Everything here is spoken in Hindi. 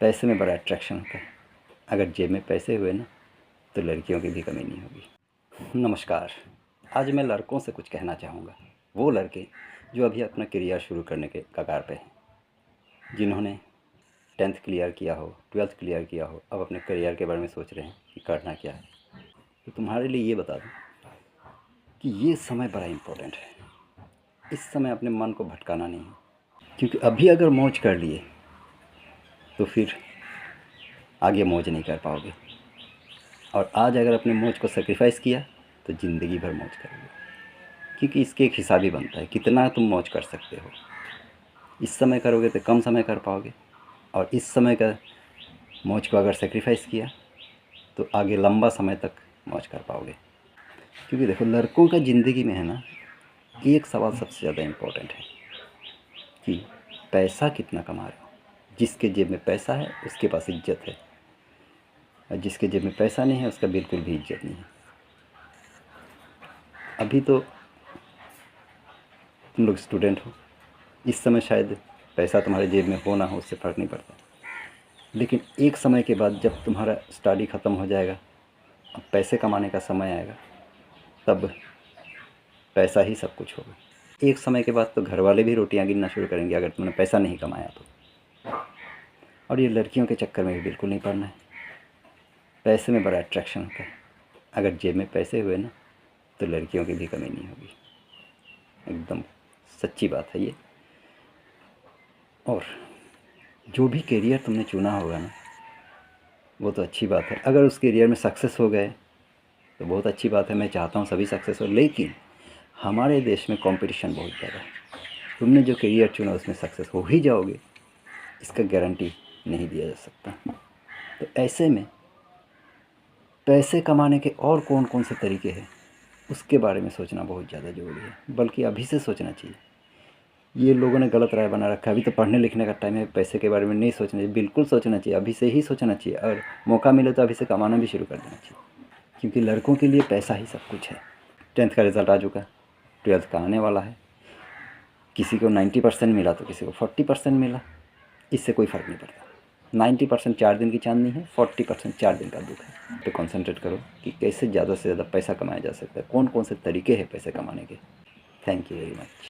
पैसे में बड़ा अट्रैक्शन होता है। अगर जेब में पैसे हुए ना तो लड़कियों की भी कमी नहीं होगी। नमस्कार, आज मैं लड़कों से कुछ कहना चाहूँगा। वो लड़के जो अभी अपना करियर शुरू करने के कगार पे हैं, जिन्होंने 10th क्लियर किया हो, 12th क्लियर किया हो, अब अपने करियर के बारे में सोच रहे हैं कि करना क्या है। तो तुम्हारे लिए ये बता दूँ कि ये समय बड़ा इम्पोर्टेंट है। इस समय अपने मन को भटकाना नहीं है, क्योंकि अभी अगर मौज कर लिए तो फिर आगे मौज नहीं कर पाओगे, और आज अगर अपने मौज को सेक्रीफाइस किया तो ज़िंदगी भर मौज करोगे। क्योंकि इसके एक हिसाब ही बनता है, कितना तुम मौज कर सकते हो। इस समय करोगे तो कम समय कर पाओगे, और इस समय का मौज को अगर सेक्रीफाइस किया तो आगे लंबा समय तक मौज कर पाओगे। क्योंकि देखो, लड़कों का ज़िंदगी में है ना, एक सवाल सबसे ज़्यादा इम्पोर्टेंट है कि पैसा कितना कमा रहे हो। जिसके जेब में पैसा है उसके पास इज्जत है, और जिसके जेब में पैसा नहीं है उसका बिल्कुल भी इज्जत नहीं है। अभी तो तुम लोग स्टूडेंट हो, इस समय शायद पैसा तुम्हारे जेब में हो ना हो उससे फ़र्क नहीं पड़ता, लेकिन एक समय के बाद जब तुम्हारा स्टडी ख़त्म हो जाएगा, अब पैसे कमाने का समय आएगा, तब पैसा ही सब कुछ होगा। एक समय के बाद तो घर वाले भी रोटियां गिनना शुरू करेंगे अगर तुमने पैसा नहीं कमाया तो। और ये लड़कियों के चक्कर में भी बिल्कुल नहीं पड़ना है। पैसे में बड़ा अट्रैक्शन होता है। अगर जेब में पैसे हुए ना तो लड़कियों की भी कमी नहीं होगी। एकदम सच्ची बात है ये। और जो भी करियर तुमने चुना होगा ना, वो तो अच्छी बात है। अगर उस करियर में सक्सेस हो गए तो बहुत अच्छी बात है, मैं चाहता हूँ सभी सक्सेस हो। लेकिन हमारे देश में कंपटीशन बहुत ज़्यादा है। तुमने जो करियर चुना उसमें सक्सेस हो ही जाओगे, इसका गारंटी नहीं दिया जा सकता। तो ऐसे में पैसे कमाने के और कौन कौन से तरीके हैं उसके बारे में सोचना बहुत ज़्यादा ज़रूरी है, बल्कि अभी से सोचना चाहिए। ये लोगों ने गलत राय बना रखा है। अभी तो पढ़ने लिखने का टाइम है, पैसे के बारे में नहीं सोचना चाहिए, बिल्कुल सोचना चाहिए, अभी से ही सोचना चाहिए। और मौका मिले तो अभी से कमाना भी शुरू कर देना चाहिए, क्योंकि लड़कों के लिए पैसा ही सब कुछ है। 10th का रिज़ल्ट आ चुका, 12th का आने वाला है। किसी को 90% मिला तो किसी को 40% मिला, इससे कोई फ़र्क नहीं पड़ता। 90% 4 दिन की चांदनी है, 40% 4 दिन का दुख है। तो कॉन्सेंट्रेट करो कि कैसे ज़्यादा से ज़्यादा पैसा कमाया जा सकता है, कौन कौन से तरीके हैं पैसे कमाने के। Thank you very much.